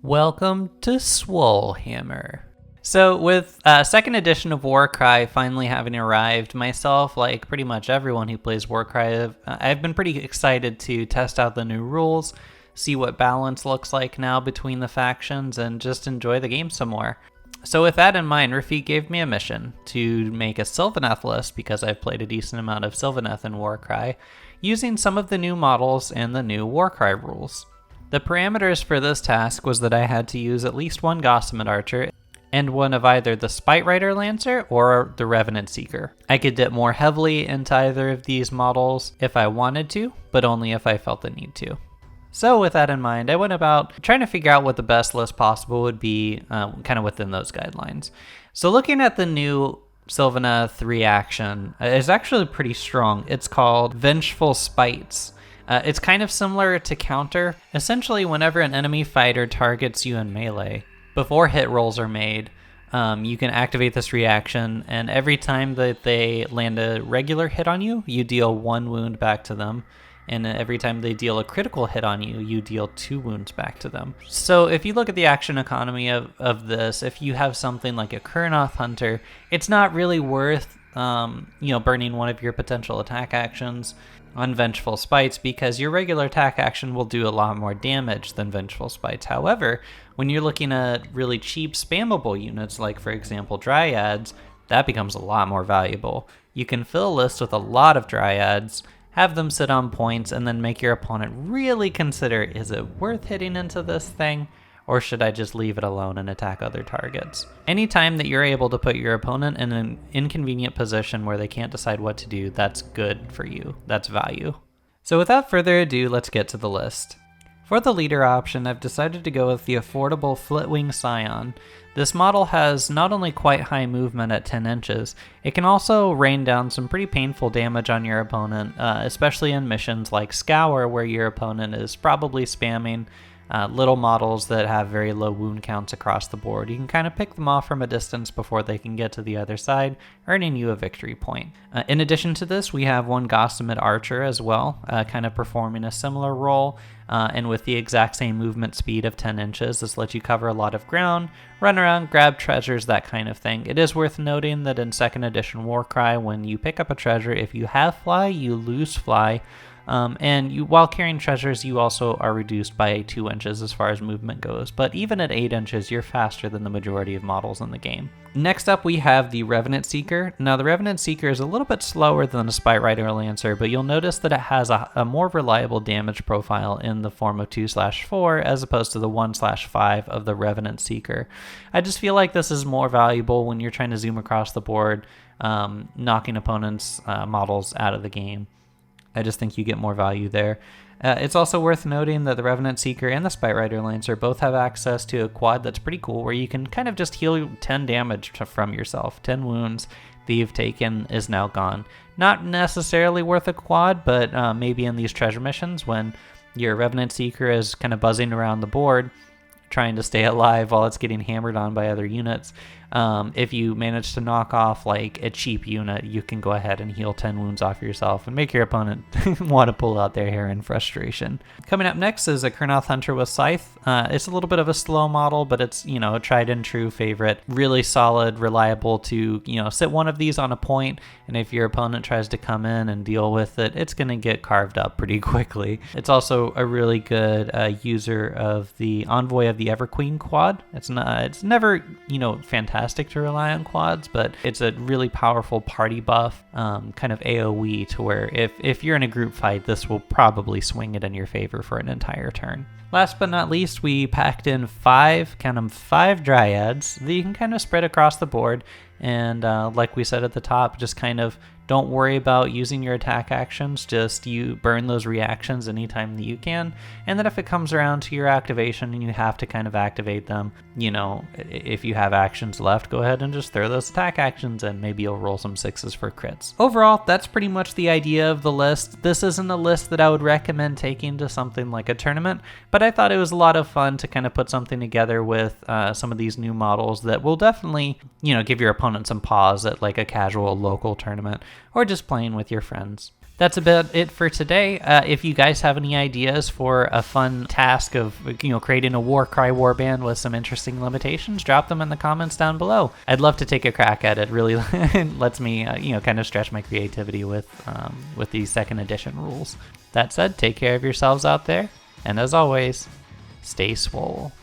Welcome to Swolehammer. So with second edition of Warcry finally having arrived, myself, like pretty much everyone who plays Warcry, I've been pretty excited to test out the new rules, see what balance looks like now between the factions, and just enjoy the game some more. So with that in mind, Rafik gave me a mission to make a Sylvaneth list, because I've played a decent amount of Sylvaneth in Warcry, using some of the new models and the new Warcry rules. The parameters for this task was that I had to use at least one Gossamid archer and one of either the Spite Rider Lancer or the Revenant Seeker. I could dip more heavily into either of these models if I wanted to, but only if I felt the need to. So with that in mind, I went about trying to figure out what the best list possible would be kind of within those guidelines. So looking at the new Sylvaneth reaction, it's actually pretty strong. It's called Vengeful Spites. It's kind of similar to Counter. Essentially, whenever an enemy fighter targets you in melee, before hit rolls are made, you can activate this reaction, and every time that they land a regular hit on you, you deal 1 wound back to them. And every time they deal a critical hit on you, you deal 2 wounds back to them. So if you look at the action economy of this, if you have something like a Kurnoth Hunter, it's not really worth burning one of your potential attack actions on Vengeful Spites, because your regular attack action will do a lot more damage than Vengeful Spites. However, when you're looking at really cheap spammable units, like for example Dryads, that becomes a lot more valuable. You can fill a list with a lot of Dryads, have them sit on points, and then make your opponent really consider, is it worth hitting into this thing, or should I just leave it alone and attack other targets? Anytime that you're able to put your opponent in an inconvenient position where they can't decide what to do, that's good for you. That's value. So without further ado, let's get to the list. For the leader option, I've decided to go with the affordable Flitwing Scion. This model has not only quite high movement at 10 inches, it can also rain down some pretty painful damage on your opponent, especially in missions like Scour, where your opponent is probably spamming little models that have very low wound counts across the board. You can kind of pick them off from a distance before they can get to the other side, earning you a victory point. In addition to this, we have one Gossamid Archer as well, kind of performing a similar role, and with the exact same movement speed of 10 inches. This lets you cover a lot of ground, run around, grab treasures, that kind of thing. It is worth noting that in 2nd edition Warcry, when you pick up a treasure, if you have fly, you lose fly. While carrying treasures, you also are reduced by 2 inches as far as movement goes, but even at 8 inches, you're faster than the majority of models in the game. Next up, we have the Revenant Seeker. Now, the Revenant Seeker is a little bit slower than the Spite Rider Lancer, but you'll notice that it has a more reliable damage profile in the form of 2/4 as opposed to the 1/5 of the Revenant Seeker. I just feel like this is more valuable when you're trying to zoom across the board, knocking opponents' models out of the game. I just think you get more value there. It's also worth noting that the Revenant Seeker and the Spite Rider Lancer both have access to a quad that's pretty cool, where you can kind of just heal 10 damage from yourself. 10 wounds that you've taken is now gone. Not necessarily worth a quad, but maybe in these treasure missions when your Revenant Seeker is kind of buzzing around the board, trying to stay alive while it's getting hammered on by other units. If you manage to knock off like a cheap unit, you can go ahead and heal 10 wounds off yourself and make your opponent want to pull out their hair in frustration. Coming up next is a Kurnoth Hunter with Scythe. It's a little bit of a slow model, but it's, a tried and true favorite. Really solid, reliable to, sit one of these on a point, and if your opponent tries to come in and deal with it, it's going to get carved up pretty quickly. It's also a really good user of the Envoy of the Everqueen quad. It's never, fantastic to rely on quads, but it's a really powerful party buff, kind of AoE, to where if you're in a group fight, this will probably swing it in your favor for an entire turn. Last but not least, we packed in 5 Dryads that you can kind of spread across the board, and like we said at the top, just kind of don't worry about using your attack actions, just you burn those reactions anytime that you can, and then if it comes around to your activation and you have to kind of activate them, if you have actions left, go ahead and just throw those attack actions and maybe you'll roll some 6s for crits. Overall, that's pretty much the idea of the list. This isn't a list that I would recommend taking to something like a tournament, but I thought it was a lot of fun to kind of put something together with some of these new models that will definitely, give your opponent some pause at like a casual local tournament or just playing with your friends. That's about it for today. If you guys have any ideas for a fun task of creating a Warcry warband with some interesting limitations, drop them in the comments down below. I'd love to take a crack at it. Really lets me kind of stretch my creativity with these 2nd edition rules. That said, take care of yourselves out there, and as always, stay swole.